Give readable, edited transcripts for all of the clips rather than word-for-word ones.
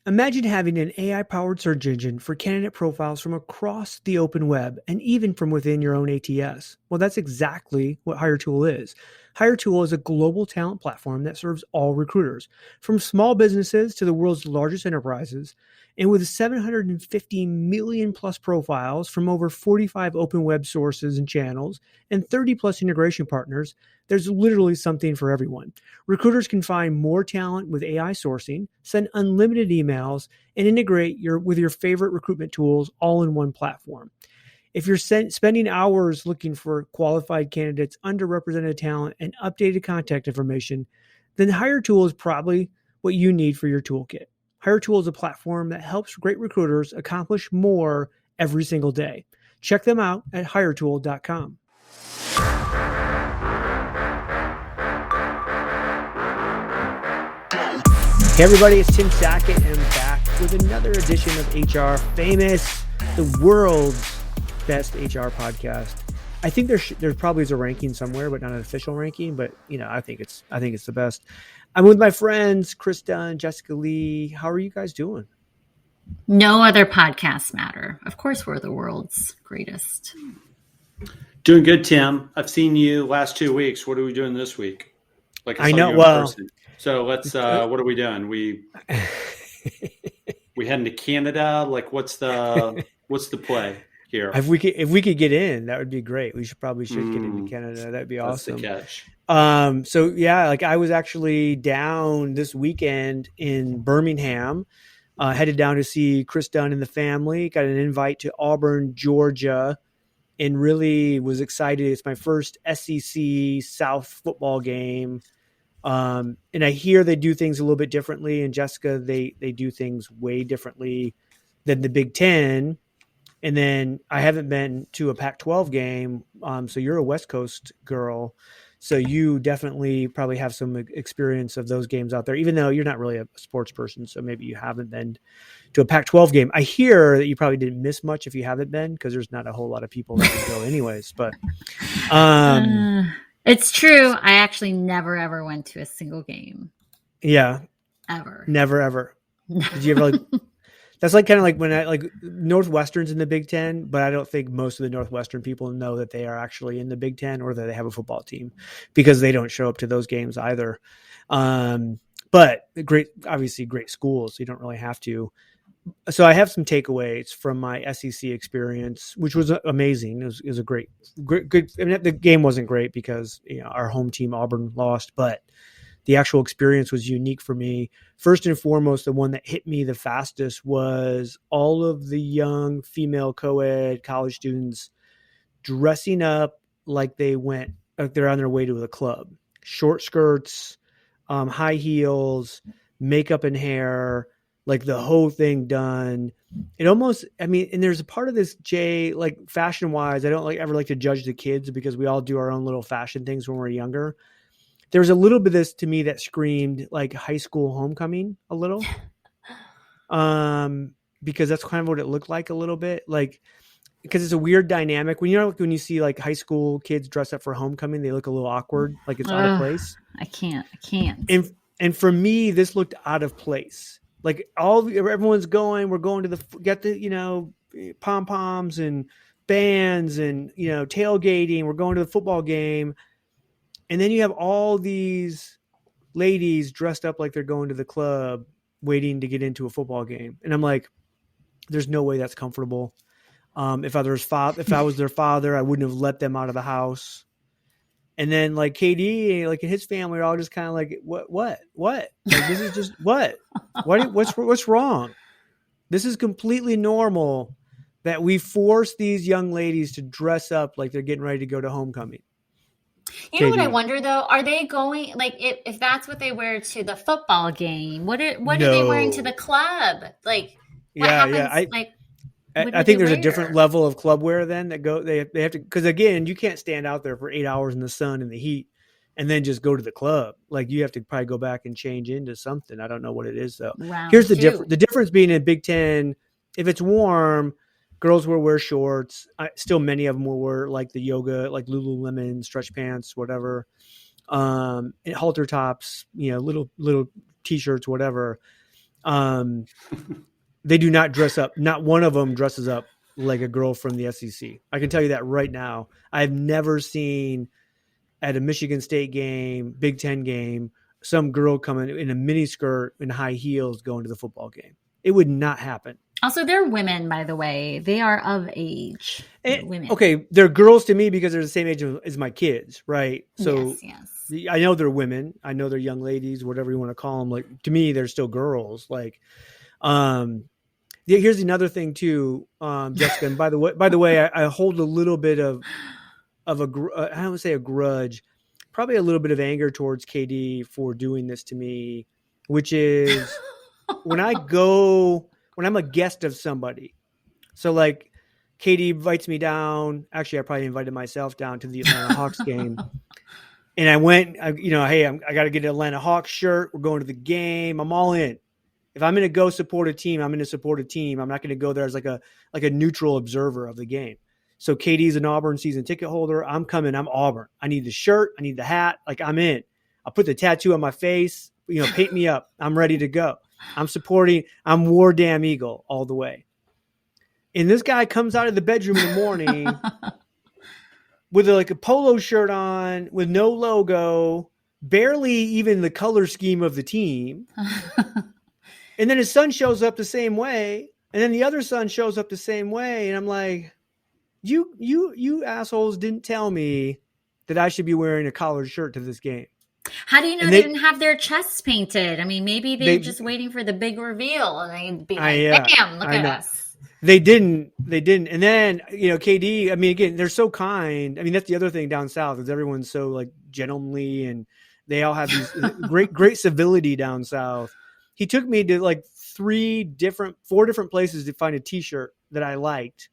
Imagine having an AI-powered search engine for candidate profiles from across the open web and even from within your own ATS. Well, that's exactly what HireTool is. HireTool is a global talent platform that serves all recruiters, from small businesses to the world's largest enterprises. And with 750 million plus profiles from over 45 open web sources and channels and 30 plus integration partners, there's literally something for everyone. Recruiters can find more talent with AI sourcing, send unlimited emails, and integrate with your favorite recruitment tools all in one platform. If you're spending hours looking for qualified candidates, underrepresented talent, and updated contact information, then HireTool is probably what you need for your toolkit. HireTool is a platform that helps great recruiters accomplish more every single day. Check them out at HireTool.com. Hey everybody, it's Tim Sackett and I'm back with another edition of HR Famous, the world's best HR podcast. I think there probably is a ranking somewhere, but not an official ranking. But I think it's the best. I'm with my friends Krista and JLee. How are you guys doing? No other podcasts matter. Of course, we're the world's greatest. Doing good, Tim. I've seen you last 2 weeks. What are we doing this week? I know. Well, so let's. What are we doing? We heading to Canada. Like, what's the play here? If we could get in, that would be great. We should get into Canada. That'd be awesome. That's the catch. So yeah, like I was actually down this weekend in Birmingham, headed down to see Chris Dunn and the family. Got an invite to Auburn, Georgia, and really was excited. It's my first SEC South football game. And I hear they do things a little bit differently. And Jessica, they do things way differently than the Big Ten. And then I haven't been to a Pac-12 game. So you're a West Coast girl. So you definitely probably have some experience of those games out there, even though you're not really a sports person. So maybe you haven't been to a Pac-12 game. I hear that you probably didn't miss much if you haven't been, because there's not a whole lot of people that can go anyways. But it's true. I actually never, ever went to a single game. Yeah. Ever. Never, ever. Did you ever that's like kind of like when Northwestern's in the Big Ten, but I don't think most of the Northwestern people know that they are actually in the Big Ten or that they have a football team, because they don't show up to those games either. But obviously great schools. So you don't really have to. So I have some takeaways from my SEC experience, which was amazing. It was a great. I mean, the game wasn't great because our home team Auburn lost, but the actual experience was unique for me. First and foremost, the one that hit me the fastest was all of the young female co-ed college students dressing up like they're on their way to the club. Short skirts, high heels, makeup and hair, like the whole thing done. It almost, and there's a part of this, Jay, like fashion wise, I don't ever like to judge the kids because we all do our own little fashion things when we're younger. There was a little bit of this to me that screamed like high school homecoming a little, because that's kind of what it looked like a little bit, like, because it's a weird dynamic when you see like high school kids dress up for homecoming, they look a little awkward, like it's out of place. I can't. And for me, this looked out of place. Like everyone's we're going to get the pom poms and bands and tailgating. We're going to the football game. And then you have all these ladies dressed up like they're going to the club, waiting to get into a football game. And I'm like, there's no way that's comfortable. If I was their father, I wouldn't have let them out of the house. And then like KD, like his family are all just kind of like, what? Like, this is just what's wrong? This is completely normal that we force these young ladies to dress up like they're getting ready to go to homecoming. You know what I wonder though? Are they going if that's what they wear to the football game? What are they wearing to the club? Like, what happens? I think there's a different level of club wear then that they have to, because again, you can't stand out there for 8 hours in the sun and the heat and then just go to the club. Like you have to probably go back and change into something. I don't know what it is though. Here's the difference. The difference being in Big Ten, if it's warm, girls will wear shorts. Still, many of them will wear like the yoga, like Lululemon, stretch pants, whatever, and halter tops, little t-shirts, whatever. They do not dress up. Not one of them dresses up like a girl from the SEC. I can tell you that right now. I've never seen at a Michigan State game, Big Ten game, some girl coming in a mini skirt and high heels going to the football game. It would not happen. Also, they're women, by the way. They are of age. Women. Okay, they're girls to me because they're the same age as my kids, right? So yes. I know they're women. I know they're young ladies, whatever you want to call them. Like, to me, they're still girls. Like, here's another thing too, Jessica. And by the way, I hold a little bit of I don't say a grudge, probably a little bit of anger towards KD for doing this to me, which is when I'm a guest of somebody. So like KD invites me down. Actually, I probably invited myself down to the Atlanta Hawks game. And I went, hey, I got to get an Atlanta Hawks shirt. We're going to the game. I'm all in. If I'm going to go support a team, I'm going to support a team. I'm not going to go there as like a neutral observer of the game. So KD's an Auburn season ticket holder. I'm coming. I'm Auburn. I need the shirt. I need the hat. Like, I'm in. I'll put the tattoo on my face. Paint me up. I'm ready to go. I'm War Damn Eagle all the way. And this guy comes out of the bedroom in the morning with a polo shirt on, with no logo, barely even the color scheme of the team. And then his son shows up the same way. And then the other son shows up the same way. And I'm like, you assholes didn't tell me that I should be wearing a collared shirt to this game. How do you know they didn't have their chests painted? I mean, maybe they're just waiting for the big reveal and they'd be like, damn, look at us. They didn't. And then, KD, I mean, again, they're so kind. I mean, that's the other thing down south is everyone's so like gentlemanly and they all have these great civility down south. He took me to like 4 different places to find a t-shirt that I liked.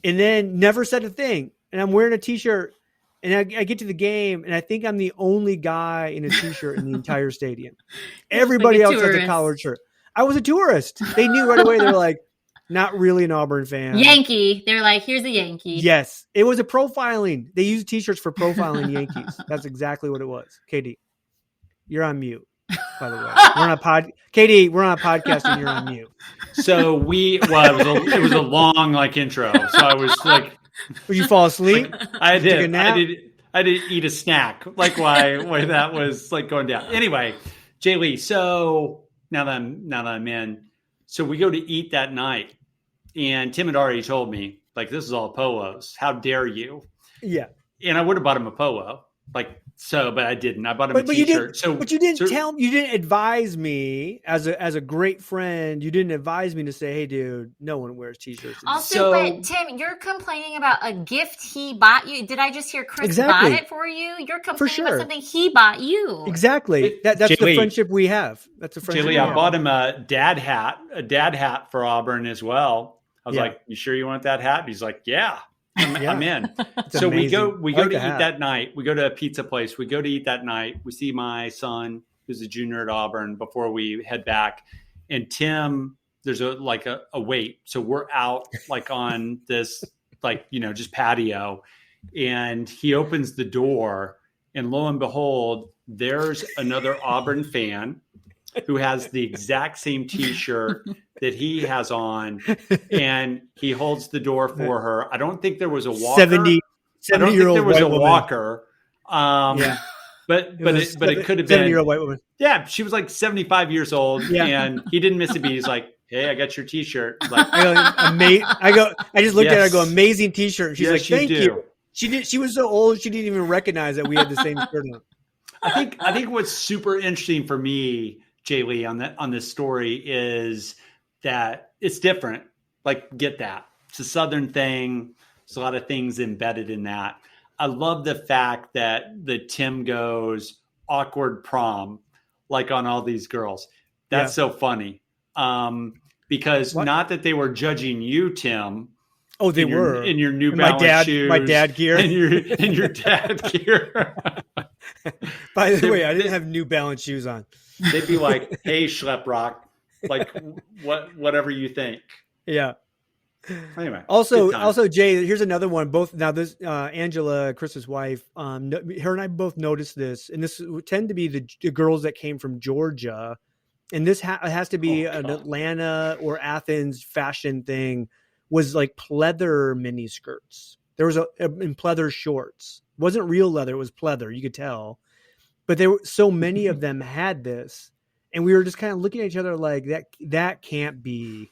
And then never said a thing. And I'm wearing a t-shirt and I get to the game and I think I'm the only guy in a t-shirt in the entire stadium. Everybody else has a collared shirt. I was a tourist. They knew right away. They're like, not really an Auburn fan. Yankee. They're like, here's a Yankee. Yes. It was a profiling. They used t-shirts for profiling Yankees. That's exactly what it was. KD, you're on mute, by the way. KD, we're on a podcast and you're on mute. So it was a long intro. So I was like, would you fall asleep? I did. I did eat a snack. Like why that was going down. Anyway, JLee. So now that I'm in, so we go to eat that night, and Tim had already told me this is all polos. How dare you? Yeah. And I would have bought him a polo, but I didn't. I bought him a t-shirt. But you didn't you didn't advise me as a great friend. You didn't advise me to say, hey, dude, no one wears t-shirts. Also, but Tim, you're complaining about a gift he bought you. Did I just hear Chris bought it for you? You're complaining about something he bought you. Exactly. That's the friendship we have. That's a friendship. JLee, I bought him a dad hat for Auburn as well. I was like, you sure you want that hat? And he's like, yeah. I'm in. So amazing. we go to eat that night. We go to a pizza place. We go to eat that night. We see my son, who's a junior at Auburn, before we head back. And Tim, there's a wait. So we're out on this just patio, and he opens the door, and lo and behold, there's another Auburn fan who has the exact same t-shirt that he has on, and he holds the door for her. I don't think there was a walker. 70-year-old there was a woman. walker. But it could have been 70-year-old white woman. Yeah, she was 75 years old, and he didn't miss a beat. He's like, "Hey, I got your t-shirt." I just looked at her. I go, "Amazing t-shirt." And she's like, "Thank you." She was so old she didn't even recognize that we had the same shirt on. I think what's super interesting for me, JLee, on this story is that it's different. Get that. It's a Southern thing. There's a lot of things embedded in that. I love the fact that the Tim goes awkward prom, on all these girls. That's so funny. Because not that they were judging you, Tim. Oh, they were. In your New Balance shoes. My dad gear. In your dad gear. By the way, I didn't have New Balance shoes on. They'd be like, "Hey, Schlep Rock, whatever you think." Yeah. Anyway. Also, Jay, here's another one. Both now, this Angela, Chris's wife, her and I both noticed this, and this would tend to be the girls that came from Georgia and this has to be an Atlanta or Athens fashion thing, was like pleather mini skirts. There was in pleather shorts. It wasn't real leather, it was pleather, you could tell. But there were so many of them had this, and we were just kind of looking at each other like that can't be.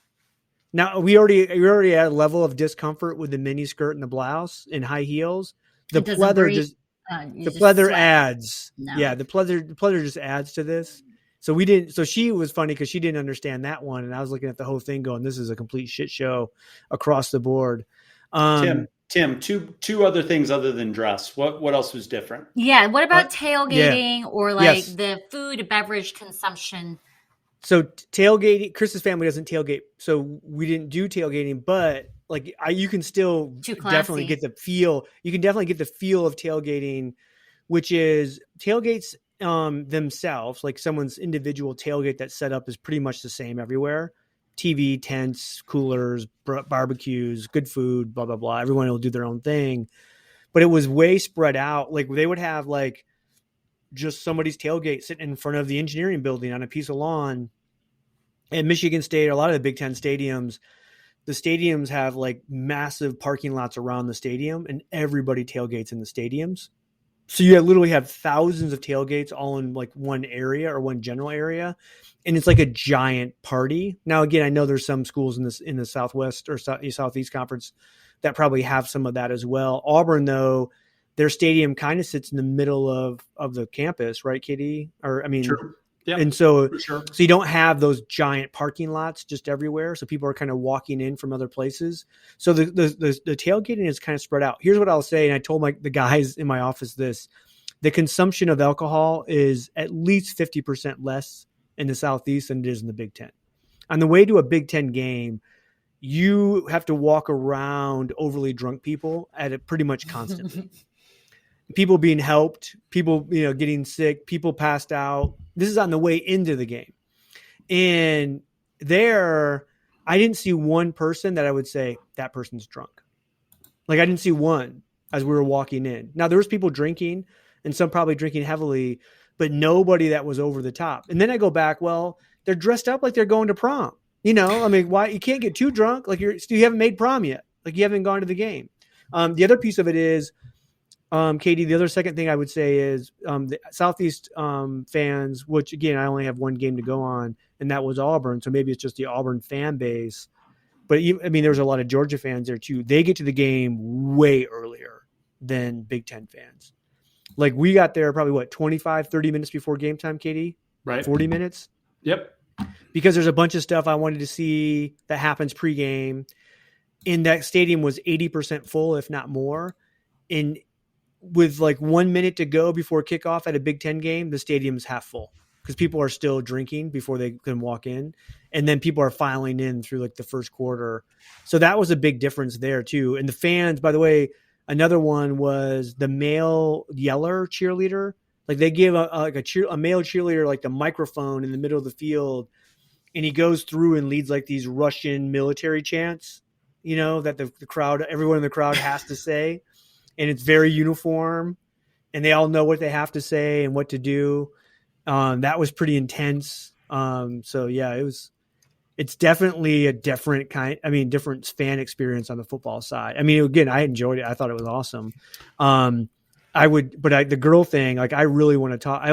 Now we already had a level of discomfort with the mini skirt and the blouse and high heels. The pleather adds. No. Yeah, the pleather just adds to this. So we didn't. So she was funny because she didn't understand that one, and I was looking at the whole thing, going, "This is a complete shit show across the board." Tim, two other things other than dress. What else was different? Yeah. What about tailgating or like the food beverage consumption? So tailgating, Chris's family doesn't tailgate, so we didn't do tailgating. But like, you can still definitely get the feel. You can definitely get the feel of tailgating, which is tailgates themselves. Like someone's individual tailgate that's set up is pretty much the same everywhere. TV, tents, coolers, barbecues, good food, blah, blah, blah. Everyone will do their own thing. But it was way spread out. Like they would have like just somebody's tailgate sitting in front of the engineering building on a piece of lawn. At Michigan State, or a lot of the Big Ten stadiums, the stadiums have like massive parking lots around the stadium, and everybody tailgates in the stadiums. So you literally have thousands of tailgates all in like one area or one general area. And it's like a giant party. Now, again, I know there's some schools in the Southwest or Southeast Conference that probably have some of that as well. Auburn, though, their stadium kind of sits in the middle of the campus, right, Katie? Or I mean, sure. Yep, and so sure. So you don't have those giant parking lots just everywhere. So people are kind of walking in from other places. So the tailgating is kind of spread out. Here's what I'll say, and I told the guys in my office this: the consumption of alcohol is at least 50% less in the Southeast than it is in the Big Ten. On the way to a Big Ten game, you have to walk around overly drunk people at it pretty much constantly. People being helped, people getting sick, people passed out. This is on the way into the game. And there, I didn't see one person that I would say, that person's drunk. Like I didn't see one as we were walking in. Now there was people drinking, and some probably drinking heavily, but nobody that was over the top. And then I go back, well, they're dressed up like they're going to prom. I mean, why? You can't get too drunk. Like you haven't made prom yet. Like you haven't gone to the game. The other piece of it is, Katie, the other second thing I would say is the Southeast fans, which again, I only have one game to go on, and that was Auburn. So maybe it's just the Auburn fan base. But I mean, there's a lot of Georgia fans there too. They get to the game way earlier than Big Ten fans. Like we got there probably 25, 30 minutes before game time, Katie? Right. 40 minutes? Yep. Because there's a bunch of stuff I wanted to see that happens pregame. And that stadium was 80% full, if not more. And with like 1 minute to go before kickoff at a Big Ten game, the stadium's half full because people are still drinking before they can walk in. And then people are filing in through like the first quarter. So that was a big difference there too. And the fans, by the way, another one was the male yeller cheerleader. Like they give a male cheerleader like the microphone in the middle of the field, and he goes through and leads like these Russian military chants, that the crowd, everyone in the crowd has to say. And it's very uniform, and they all know what they have to say and what to do. That was pretty intense. So yeah, it's definitely a different different fan experience on the football side. I mean, again, I enjoyed it. I thought it was awesome. The girl thing, like I really want to talk. I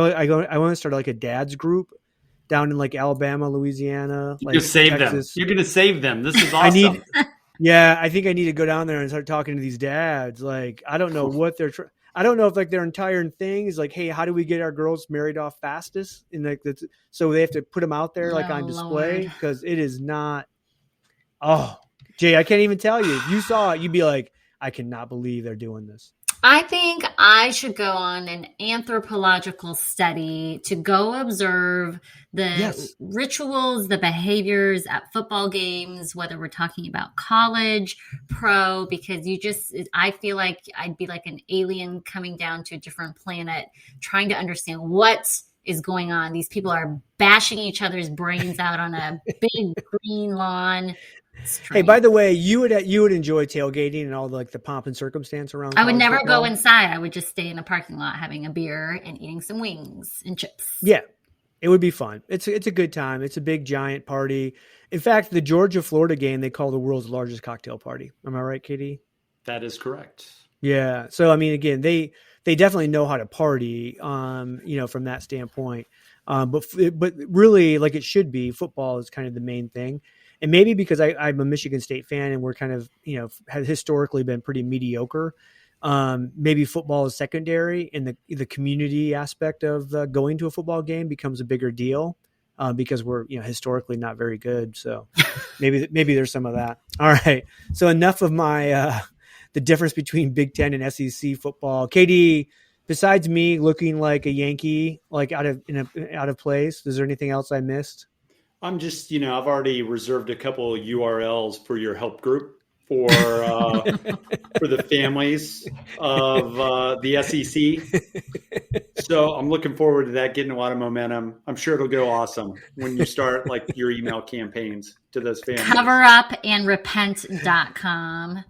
want to start like a dad's group down in like Alabama, Louisiana. You're gonna save Texas. Them. You're gonna save them. This is awesome. I think I need to go down there and start talking to these dads. Like, I don't know what they're I don't know if like their entire thing is like, hey, how do we get our girls married off fastest? And like so they have to put them out there like on display because it is not. Oh, Jay, I can't even tell you. If you saw it, you'd be like, I cannot believe they're doing this. I think I should go on an anthropological study to go observe the rituals, the behaviors at football games, whether we're talking about college, pro, because I feel like I'd be like an alien coming down to a different planet, trying to understand what is going on. These people are bashing each other's brains out on a big green lawn. Hey, by the way, you would enjoy tailgating and all the pomp and circumstance around. I would never go inside. I would just stay in the parking lot having a beer and eating some wings and chips. Yeah, It would be fun. It's a good time. It's a big giant party. In fact, the Georgia-Florida game they call the world's largest cocktail party. Am I right, Katie? That is correct. Yeah. So I mean, again, they definitely know how to party. From that standpoint. But really, like it should be, football is kind of the main thing. And maybe because I'm a Michigan State fan and we're kind of, have historically been pretty mediocre. Maybe football is secondary, and the community aspect of going to a football game becomes a bigger deal because we're historically not very good. So maybe there's some of that. All right. So enough of my the difference between Big Ten and SEC football. KD, besides me looking like a Yankee, like out of place, is there anything else I missed? I'm just, I've already reserved a couple of URLs for your help group for the families of the SEC. So I'm looking forward to that getting a lot of momentum. I'm sure it'll go awesome when you start like your email campaigns to those families. Coverupandrepent.com.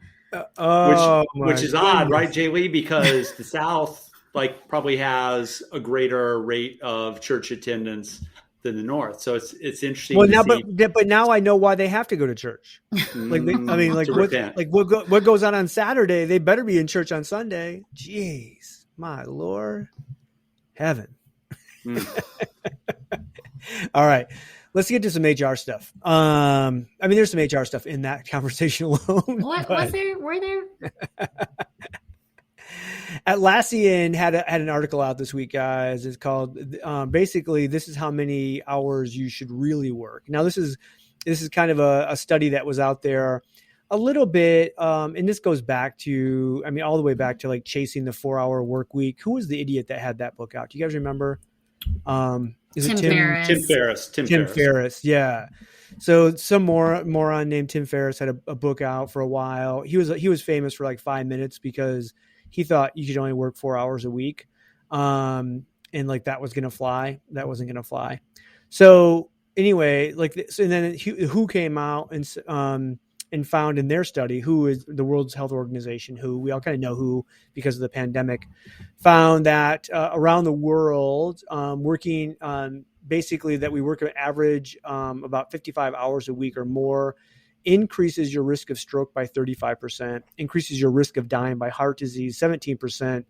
Which is odd, right, JLee? Because the South probably has a greater rate of church attendance than the North, so it's interesting. Well, but now I know why they have to go to church. What goes on Saturday? They better be in church on Sunday. Jeez, my Lord, heaven. All right, let's get to some HR stuff. There's some HR stuff in that conversation alone. What was there? Were there? Atlassian had an article out this week, guys. It's called basically this is how many hours you should really work. Now this is kind of a study that was out there a little bit, and this goes back to all the way back to like chasing the 4-hour work week. Who was the idiot that had that book out? Do you guys remember? Tim Ferriss. Tim Ferriss. Yeah. So some moron named Tim Ferriss had a book out for a while. He was famous for like 5 minutes because he thought you could only work 4 hours a week. And like that was going to fly. That wasn't going to fly. So anyway, and then WHO came out and found in their study, WHO is the World Health Organization, WHO, we all kind of know WHO because of the pandemic, found that around the world, working basically that we work an average about 55 hours a week or more increases your risk of stroke by 35%, increases your risk of dying by heart disease 17%,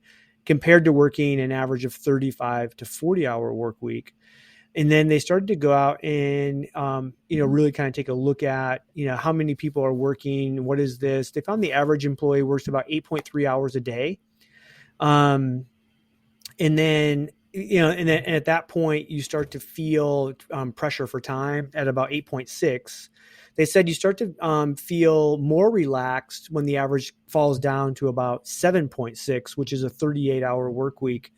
compared to working an average of 35 to 40-hour work week. And then they started to go out and, really kind of take a look at, how many people are working. What is this? They found the average employee works about 8.3 hours a day. And then at that point, you start to feel pressure for time at about 8.6. They said you start to feel more relaxed when the average falls down to about 7.6, which is a 38-hour work week.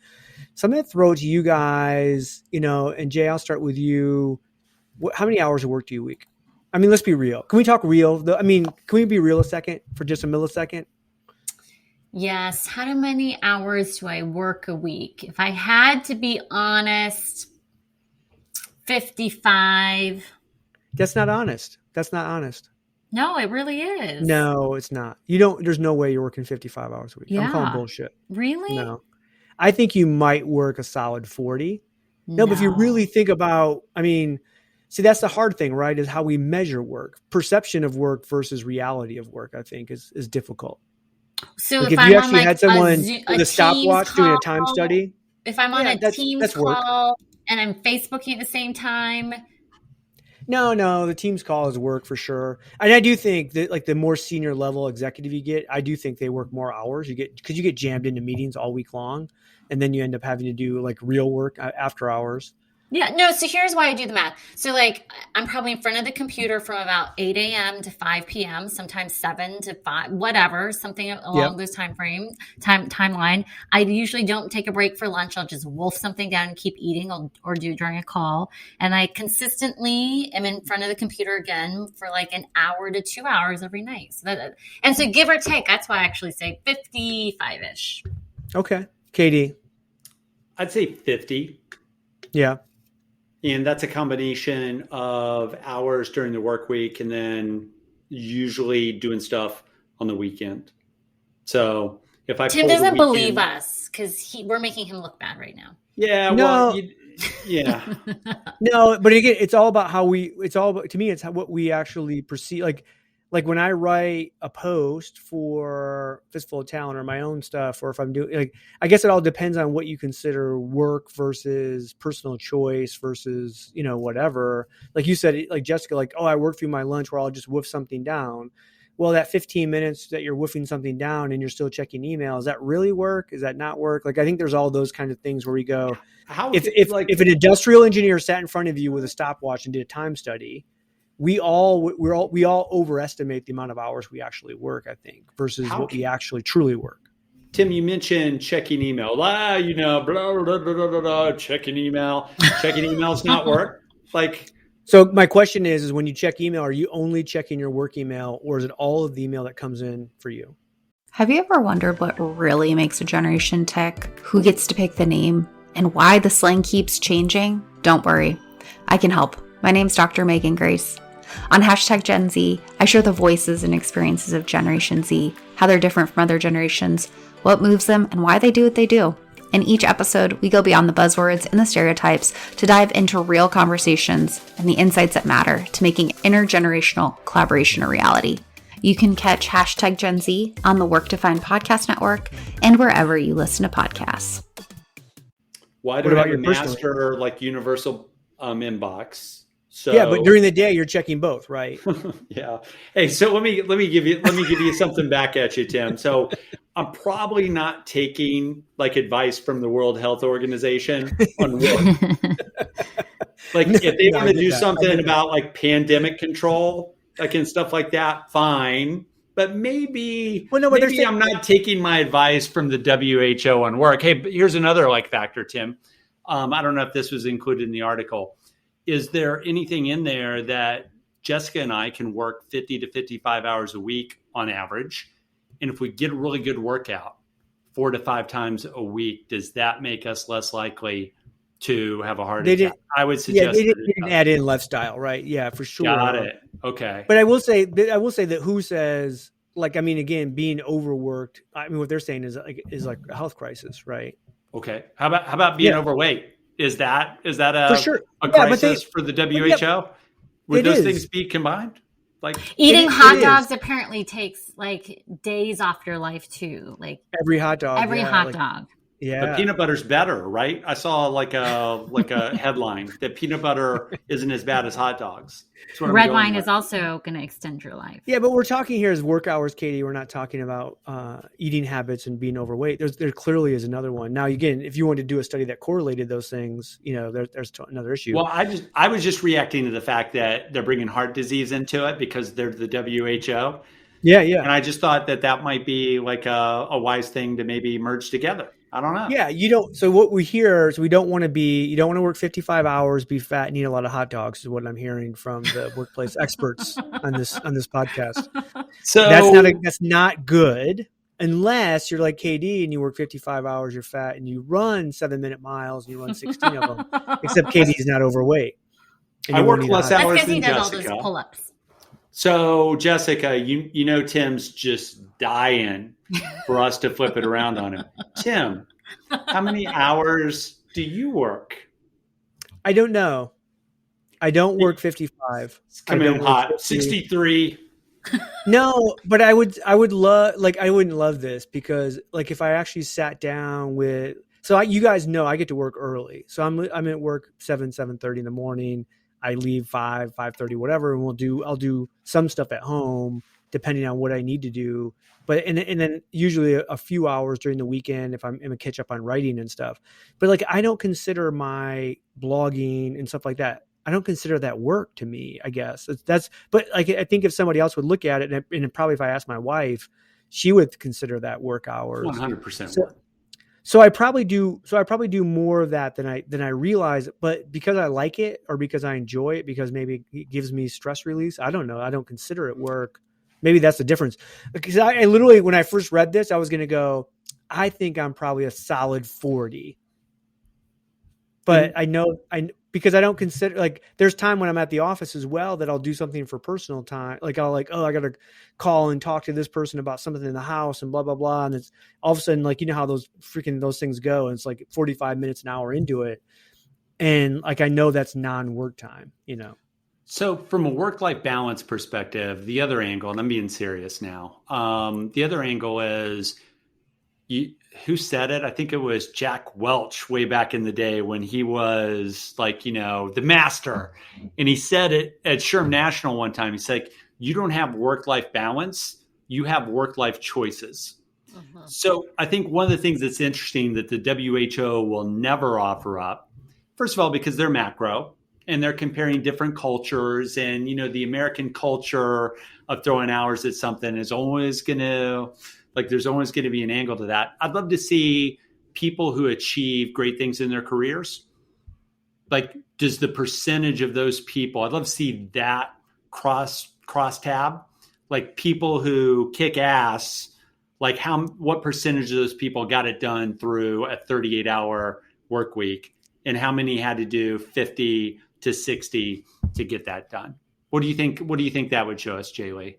So I'm going to throw it to you guys, and Jay, I'll start with you. How many hours of work do you week? Let's be real. Can we talk real? Can we be real a second for just a millisecond? Yes. How many hours do I work a week? If I had to be honest, 55. That's not honest. No, it really is. No, it's not. There's no way you're working 55 hours a week. Yeah. I'm calling bullshit. Really? No. I think you might work a solid 40. No, but if you really think about, see, that's the hard thing, right? Is how we measure work. Perception of work versus reality of work, I think, is difficult. So if you actually had someone with a stopwatch doing a time study. If I'm on a Teams call and I'm Facebooking at the same time. No, the Teams call is work for sure. And I do think that the more senior level executive you get, I do think they work more hours. Because you get jammed into meetings all week long, and then you end up having to do real work after hours. Yeah, no, so here's why I do the math. So I'm probably in front of the computer from about 8 a.m. to 5 p.m., sometimes 7 to 5, whatever, something along those timeline. I usually don't take a break for lunch. I'll just wolf something down and keep eating or do during a call. And I consistently am in front of the computer again for an hour to 2 hours every night. So give or take, that's why I actually say 55-ish. Okay. Katie? I'd say 50. Yeah. And that's a combination of hours during the work week and then usually doing stuff on the weekend. So if I Tim doesn't believe us because we're making him look bad right now. Yeah, no. well, Yeah. No, but again, it's all about to me, it's what we actually perceive. Like when I write a post for Fistful of Talent or my own stuff, or if I'm doing, like, I guess it all depends on what you consider work versus personal choice versus, whatever. Like you said, like Jessica, like, oh, I work through my lunch where I'll just woof something down. Well, that 15 minutes that you're woofing something down and you're still checking email, is that really work? Is that not work? Like, I think there's all those kind of things where we go, if an industrial engineer sat in front of you with a stopwatch and did a time study, we all overestimate the amount of hours we actually work, I think, versus what we actually truly work. Tim, you mentioned checking email. Blah, blah, blah, blah, blah, blah, checking email. Checking email's not work. Like, so my question is when you check email, are you only checking your work email, or is it all of the email that comes in for you? Have you ever wondered what really makes a generation tick? Who gets to pick the name? And why the slang keeps changing? Don't worry. I can help. My name's Dr. Megan Grace. On #GenZ, I share the voices and experiences of Generation Z, how they're different from other generations, what moves them, and why they do what they do. In each episode, we go beyond the buzzwords and the stereotypes to dive into real conversations and the insights that matter to making intergenerational collaboration a reality. You can catch #GenZ on the Work Defined Podcast Network and wherever you listen to podcasts. Why do I have a master, like, universal inbox? So, yeah, but during the day you're checking both, right? Yeah. Hey, so let me give you something back at you, Tim. So I'm probably not taking like advice from the World Health Organization on work. Like if they want to do something about like pandemic control, like and stuff like that, fine. But maybe I'm not taking my advice from the WHO on work. Hey, but here's another like factor, Tim. I don't know if this was included in the article. Is there anything in there that Jessica and I can work 50 to 55 hours a week on average? And if we get a really good workout 4 to 5 times a week, does that make us less likely to have a heart attack? I would suggest. Yeah, they didn't add in lifestyle, right? Yeah, for sure. Got it. Okay. But I will say that who says, like, I mean, again, being overworked, I mean, what they're saying is like a health crisis, right? Okay. How about being overweight? Is that for sure a crisis for the WHO? Would those things be combined? Like eating hot dogs apparently takes like days off your life too. Like every hot dog. Dog. Yeah. But peanut butter's better, right? I saw like a headline that peanut butter isn't as bad as hot dogs. Red wine is also going to extend your life. Yeah, but we're talking here as work hours, Katie. We're not talking about eating habits and being overweight. There clearly is another one. Now, again, if you want to do a study that correlated those things, there's another issue. Well, I was just reacting to the fact that they're bringing heart disease into it because they're the WHO. Yeah. And I just thought that might be like a wise thing to maybe merge together. I don't know. Yeah, you don't. So what we hear is you don't want to work 55 hours, be fat, and eat a lot of hot dogs is what I'm hearing from the workplace experts on this podcast. So that's not good unless you're like KD and you work 55 hours, you're fat, and you run 7-minute miles and you run 16 of them. Except KD's not overweight. I work less hours than he does Jessica. all those pull-ups. So Jessica, you know Tim's just dying for us to flip it around on him. Tim, how many hours do you work? I don't know. I don't work 55. It's coming in hot. 63. No, but I would love, like, I wouldn't love this because, like, if I actually sat down with, you guys know I get to work early. So I'm at work 7:30 in the morning. I leave 5:30, whatever, and I'll do some stuff at home depending on what I need to do. But and then usually a few hours during the weekend if I'm going to catch up on writing and stuff. But like I don't consider my blogging and stuff like that. I don't consider that work to me, I guess. But like I think if somebody else would look at it, and probably if I asked my wife, she would consider that work hours. 100% work. So I probably do more of that than I realize, but because I like it or because I enjoy it, because maybe it gives me stress release. I don't know. I don't consider it work. Maybe that's the difference. Because I literally, when I first read this, I was going to go, I think I'm probably a solid 40. But because I don't consider, like, there's time when I'm at the office as well that I'll do something for personal time. Like I got to call and talk to this person about something in the house and blah, blah, blah. And it's all of a sudden, like, you know how those things go. And it's like 45 minutes, an hour into it. And like, I know that's non-work time, you know? So from a work-life balance perspective, the other angle, and I'm being serious now. The other angle is, who said it? I think it was Jack Welch way back in the day when he was like, you know, the master. And he said it at Sherm National one time. He's like, you don't have work-life balance. You have work-life choices. Uh-huh. So I think one of the things that's interesting that the WHO will never offer up, first of all, because they're macro and they're comparing different cultures, and, you know, the American culture of throwing hours at something is always going to, like, there's always going to be an angle to that. I'd love to see people who achieve great things in their careers. Like, does the percentage of those people, I'd love to see that cross tab, like people who kick ass, like what percentage of those people got it done through a 38-hour work week, and how many had to do 50 to 60 to get that done? What do you think? What do you think that would show us, JLee?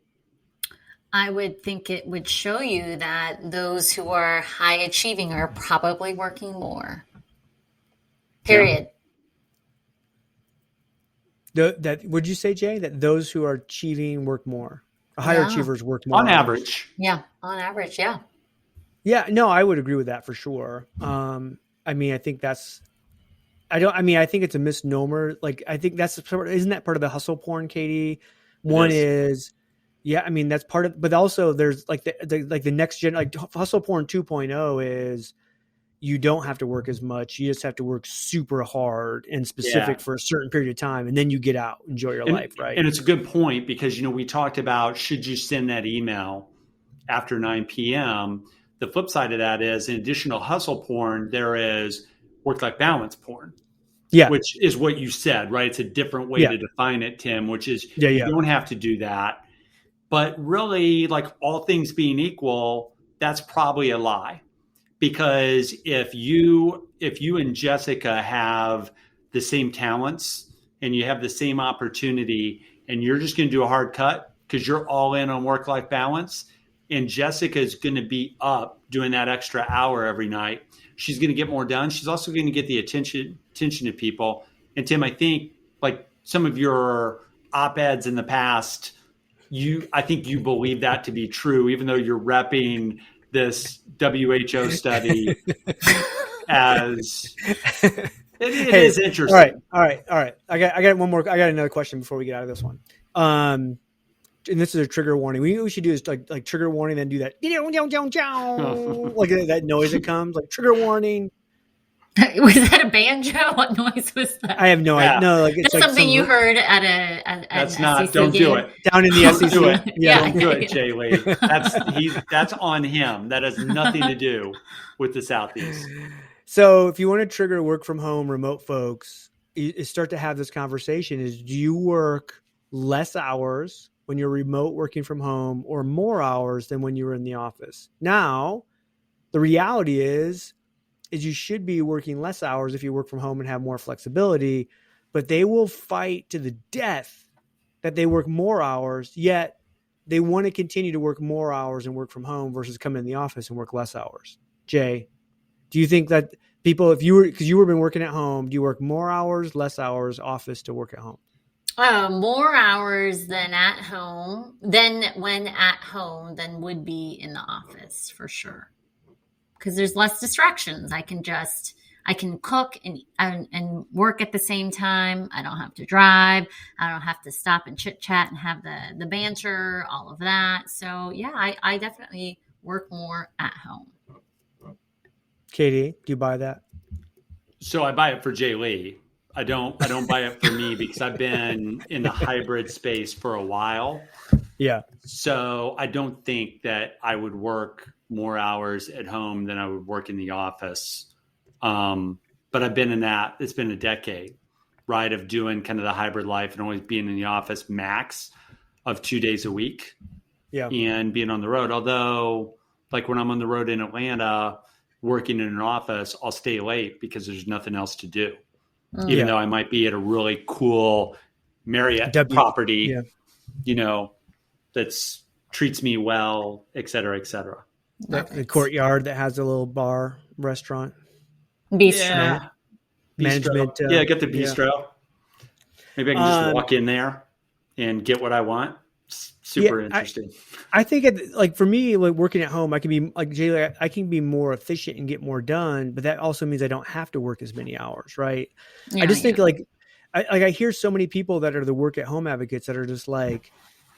I would think it would show you that those who are high achieving are probably working more. Period. That would you say, Jay, that those who are achieving work more? Higher achievers work more on average. Yeah, on average, yeah. Yeah, no, I would agree with that for sure. I mean, I think I think it's a misnomer. Like, I think isn't that part of the hustle porn, Katie? One is, yeah, I mean, that's part of, but also there's like the next gen, like hustle porn 2.0 is, you don't have to work as much. You just have to work super hard and specific for a certain period of time. And then you get out, enjoy your life. Right. And it's a good point because, you know, we talked about, should you send that email after 9 p.m.? The flip side of that is, in addition to hustle porn, there is work-life balance porn. Yeah. Which is what you said, right? It's a different way to define it, Tim, which is you don't have to do that. But really, like, all things being equal, that's probably a lie. Because if you and Jessica have the same talents and you have the same opportunity, and you're just going to do a hard cut because you're all in on work-life balance, and Jessica is going to be up doing that extra hour every night, she's going to get more done. She's also going to get the attention of people. And Tim, I think, like some of your op-eds in the past, I think you believe that to be true, even though you're repping this WHO study as it is interesting. All right. I got one more. I got another question before we get out of this one. And this is a trigger warning. We should do is like trigger warning, then do that like that noise that comes, like trigger warning. Was that a banjo? What noise was that? I have no idea. No, like it's that's like something you heard at a. That's not. SEC don't game. Do it down in the SEC. Do it. Don't do it, JLee. That's on him. That has nothing to do with the Southeast. So, if you want to trigger work from home, remote folks, you start to have this conversation: is do you work less hours when you're remote working from home, or more hours than when you were in the office? Now, the reality is you should be working less hours if you work from home and have more flexibility, but they will fight to the death that they work more hours, yet they want to continue to work more hours and work from home versus come in the office and work less hours. Jay, do you think that people, because you were been working at home, do you work more hours, less hours, office to work at home? More hours than at home, than when at home, than would be in the office for sure. Because there's less distractions. I can cook and work at the same time. I don't have to drive. I don't have to stop and chit chat and have the banter, all of that. So yeah, I definitely work more at home. Katie, do you buy that? So I buy it for JLee. I don't buy it for me because I've been in the hybrid space for a while. Yeah. So I don't think that I would work more hours at home than I would work in the office. But I've been in that. It's been a decade, right, of doing kind of the hybrid life and always being in the office max of 2 days a week. Yeah. And being on the road. Although, like when I'm on the road in Atlanta, working in an office, I'll stay late because there's nothing else to do. Even though I might be at a really cool Marriott property, you know, that's treats me well, et cetera, et cetera. The courtyard that has a little bar restaurant. Bistro. management. Get the bistro. Maybe I can just walk in there and get what I want. Super interesting. I think for me, like working at home, I can be like JLee, I can be more efficient and get more done, but that also means I don't have to work as many hours. Right. I just think I hear so many people that are the work at home advocates that are just like,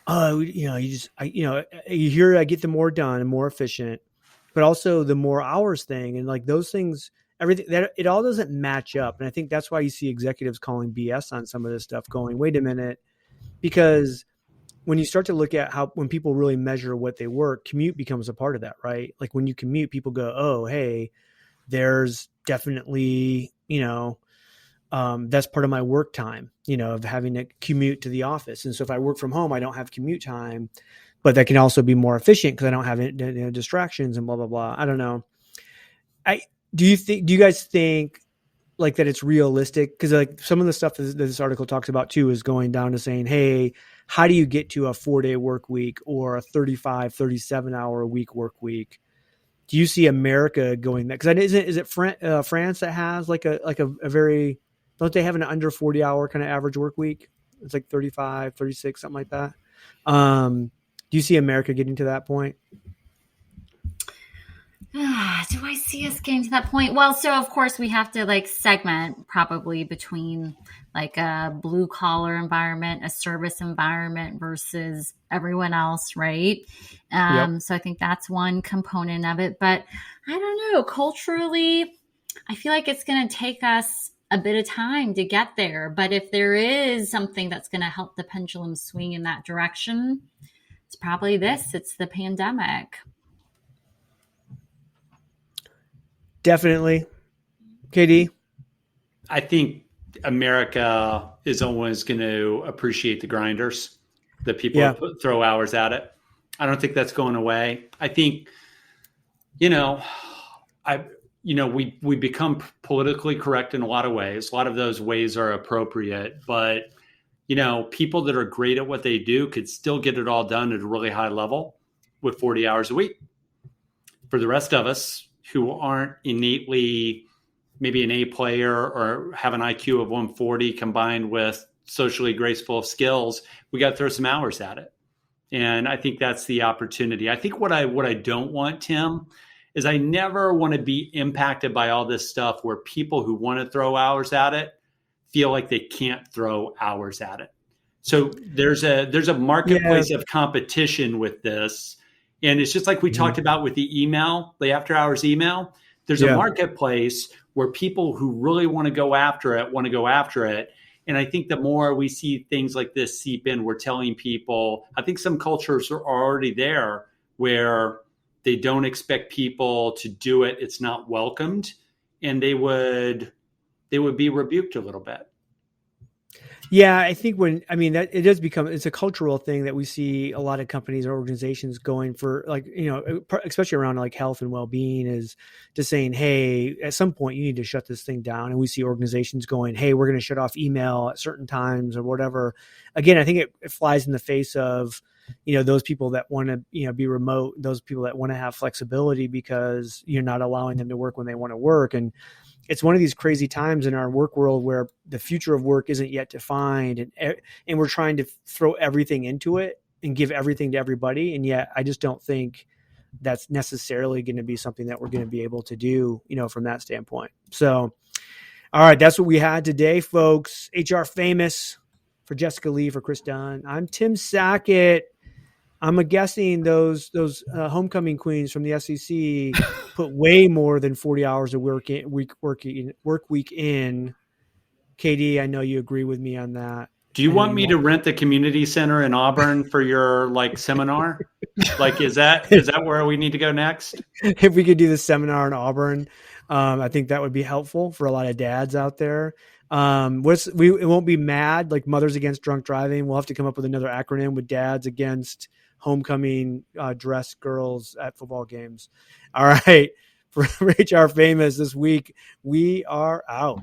oh, you hear I get the more done and more efficient, but also the more hours thing. And like those things, everything that it all doesn't match up. And I think that's why you see executives calling BS on some of this stuff going, wait a minute, because when you start to look at when people really measure what they work, commute becomes a part of that, right? Like when you commute, people go, oh, hey, there's definitely, that's part of my work time, of having to commute to the office. And so if I work from home, I don't have commute time, but that can also be more efficient because I don't have distractions and blah, blah, blah. I don't know. Do you guys think like that it's realistic? Because like some of the stuff that this article talks about too is going down to saying, hey, how do you get to a 4-day work week or a 35, 37 hour a week work week? Do you see America going that? Because is it France that has like a very, don't they have an under 40 hour kind of average work week? It's like 35, 36, something like that. Do you see America getting to that point? Do I see us getting to that point? Well, so of course we have to like segment probably between like a blue collar environment, a service environment versus everyone else, right? So I think that's one component of it. But I don't know, culturally, I feel like it's going to take us a bit of time to get there. But if there is something that's going to help the pendulum swing in that direction, it's probably this. It's the pandemic. Definitely. KD? I think America is always going to appreciate the grinders, the people who throw hours at it. I don't think that's going away. I think, we become politically correct in a lot of ways. A lot of those ways are appropriate, but, people that are great at what they do could still get it all done at a really high level with 40 hours a week. For the rest of us, who aren't innately maybe an A player or have an IQ of 140 combined with socially graceful skills, we got to throw some hours at it. And I think that's the opportunity. I think what I don't want, Tim, is I never want to be impacted by all this stuff where people who want to throw hours at it feel like they can't throw hours at it. So there's a marketplace of competition with this. And it's just like we talked about with the email, the after hours email. There's a marketplace where people who really want to go after it. And I think the more we see things like this seep in, we're telling people, I think some cultures are already there where they don't expect people to do it. It's not welcomed. And they would be rebuked a little bit. Yeah, I think that it does become, it's a cultural thing that we see a lot of companies or organizations going for, like, especially around like health and well-being, is just saying, hey, at some point you need to shut this thing down. And we see organizations going, hey, we're going to shut off email at certain times or whatever. Again, I think it flies in the face of, those people that want to, be remote, those people that want to have flexibility because you're not allowing them to work when they want to work. And it's one of these crazy times in our work world where the future of work isn't yet defined, and we're trying to throw everything into it and give everything to everybody. And yet I just don't think that's necessarily going to be something that we're going to be able to do, from that standpoint. So, all right, that's what we had today, folks. HR Famous for Jessica Lee, for Chris Dunn. I'm Tim Sackett. I'm guessing those homecoming queens from the SEC put way more than 40 hours of work week in. KD, I know you agree with me on that. Do you want me to rent the community center in Auburn for your seminar? Is that where we need to go next? If we could do the seminar in Auburn, I think that would be helpful for a lot of dads out there. It won't be MAD, like Mothers Against Drunk Driving. We'll have to come up with another acronym with dads against homecoming dress girls at football games. All right. For HR Famous this week, we are out.